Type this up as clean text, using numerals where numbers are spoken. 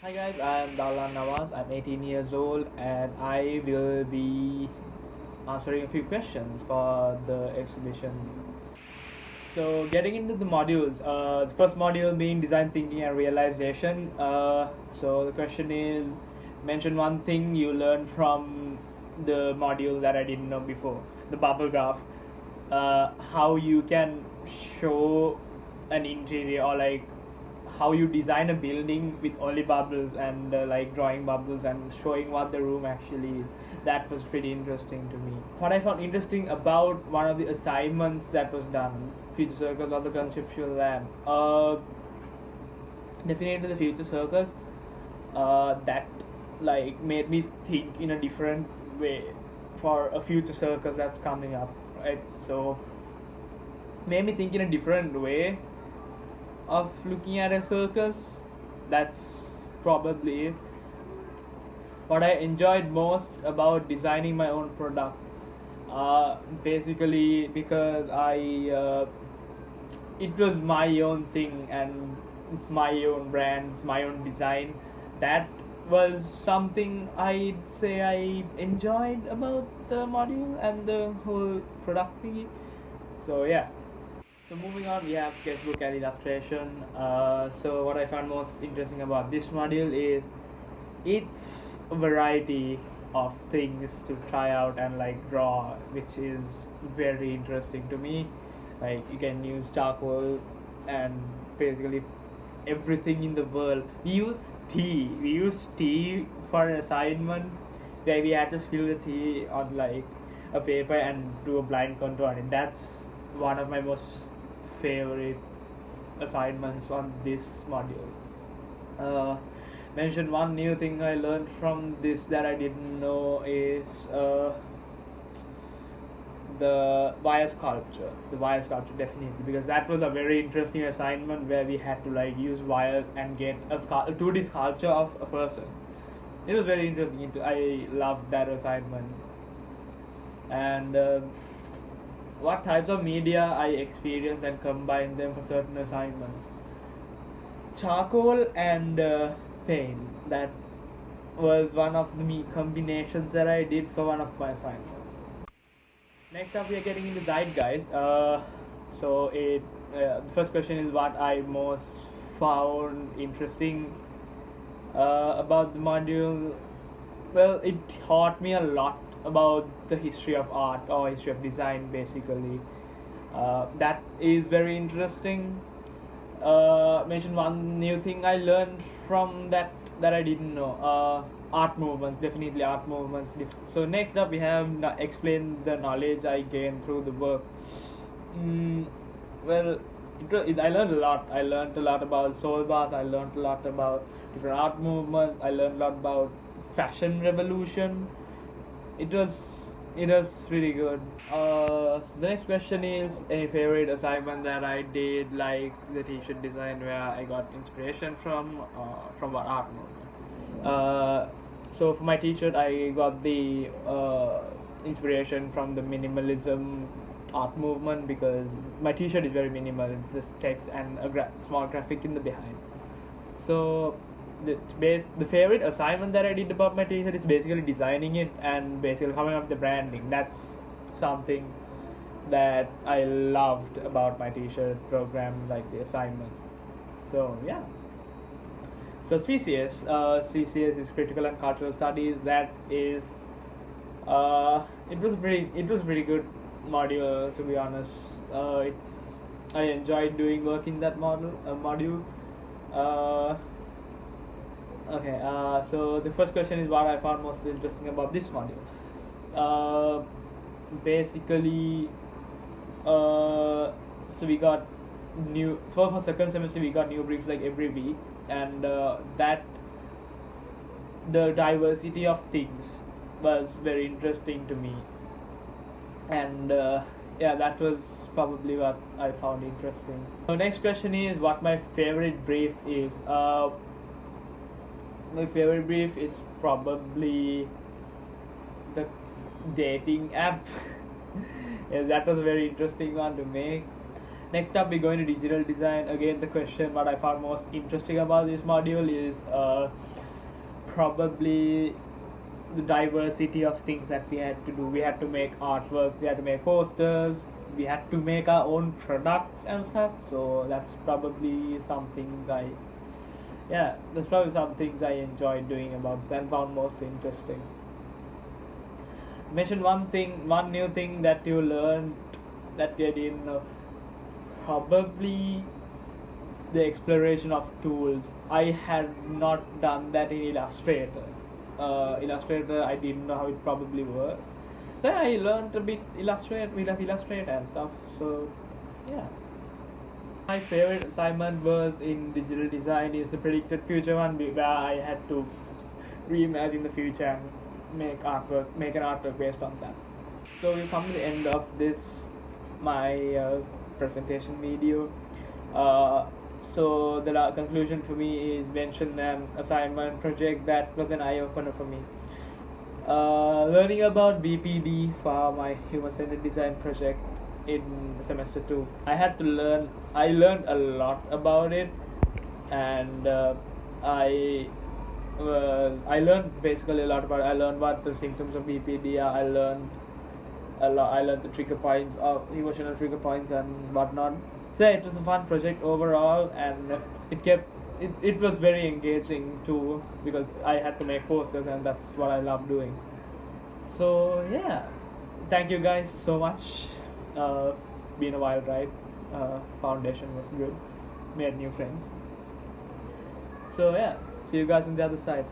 Hi guys, I'm Dahlan. I'm 18 years old and I will be answering a few questions for the exhibition. So getting into the modules, the first module being design thinking and realization. So the question is, mention one thing you learned from the module that I didn't know before, the bubble graph. How you can show an interior, or like how you design a building with only bubbles and like drawing bubbles and showing what the room actually is. That was pretty interesting to me. What I found interesting about one of the assignments that was done, Future Circus or the Conceptual Lab, definitely the Future Circus, that like made me think in a different way for a future circus that's coming up, right? So made me think in a different way of looking at a circus. That's probably what I enjoyed most about designing my own product. Basically, because it was my own thing and it's my own brand, it's my own design. That was something I'd say I enjoyed about the module and the whole product thingy. So yeah. So moving on, we have sketchbook and illustration. So what I found most interesting about this module is it's a variety of things to try out and like draw, which is very interesting to me. Like you can use charcoal and basically everything in the world. We use tea for an assignment where we had to spill the tea on like a paper and do a blind contour on it. That's one of my most favorite assignments on this module. Mention one new thing I learned from this that I didn't know is the wire sculpture. The wire sculpture definitely, because that was a very interesting assignment where we had to like use wire and get a 2D sculpture of a person. It was very interesting. I loved that assignment. And what types of media I experience and combine them for certain assignments. Charcoal and paint. That was one of the combinations that I did for one of my assignments. Next up, we are getting into zeitgeist. The first question is what I most found interesting about the module. Well, it taught me a lot about the history of art or history of design, basically. That is very interesting. Mention one new thing I learned from that I didn't know. Art movements, definitely art movements. So next up we have explain the knowledge I gained through the work. Well, I learned a lot. I learned a lot about soul bars. I learned a lot about different art movements. I learned a lot about fashion revolution. It was really good. So the next question is any favorite assignment that I did, like the t-shirt design where I got inspiration from what art movement. So for my t-shirt, I got the inspiration from the minimalism art movement, because my t-shirt is very minimal. It's just text and a small graphic in the behind. So the favorite assignment that I did about my t-shirt is basically designing it and basically coming up with the branding. That's something that I loved about my t-shirt program, like the assignment. So yeah. So CCS is Critical and Cultural Studies. That is, it was pretty good module, to be honest. I enjoyed doing work in that module. Okay, so the first question is what I found most interesting about this module. Basically, so we got for second semester we got new briefs like every week, and that the diversity of things was very interesting to me, and yeah, that was probably what I found interesting. So next question is what my favorite brief is. My favorite brief is probably the dating app. Yeah, that was a very interesting one to make. Next up, we're going to digital design. Again, the question what I found most interesting about this module is probably the diversity of things that we had to do. We had to make artworks, we had to make posters, we had to make our own products and stuff. So that's probably some things that's probably some things I enjoyed doing about this and found most interesting. Mention one new thing that you learned that you didn't know. Probably the exploration of tools. I had not done that in Illustrator. Illustrator, I didn't know how it probably works. So I learned a bit Illustrator and stuff. So yeah. My favorite assignment was in digital design is the predicted future one, where I had to reimagine the future and make an artwork based on that. So we come to the end of this my presentation video. So the conclusion for me is mention an assignment project that was an eye opener for me. Learning about BPD for my human-centered design project in semester 2. I learned a lot about it, and I learned basically a lot about it. I learned what the symptoms of BPD are. I learned the trigger points of emotional trigger points and whatnot. So it was a fun project overall, and it was very engaging too, because I had to make posters, and that's what I love doing. So yeah, thank you guys so much. It's been a wild ride. Foundation was good. Made new friends. So yeah, see you guys on the other side.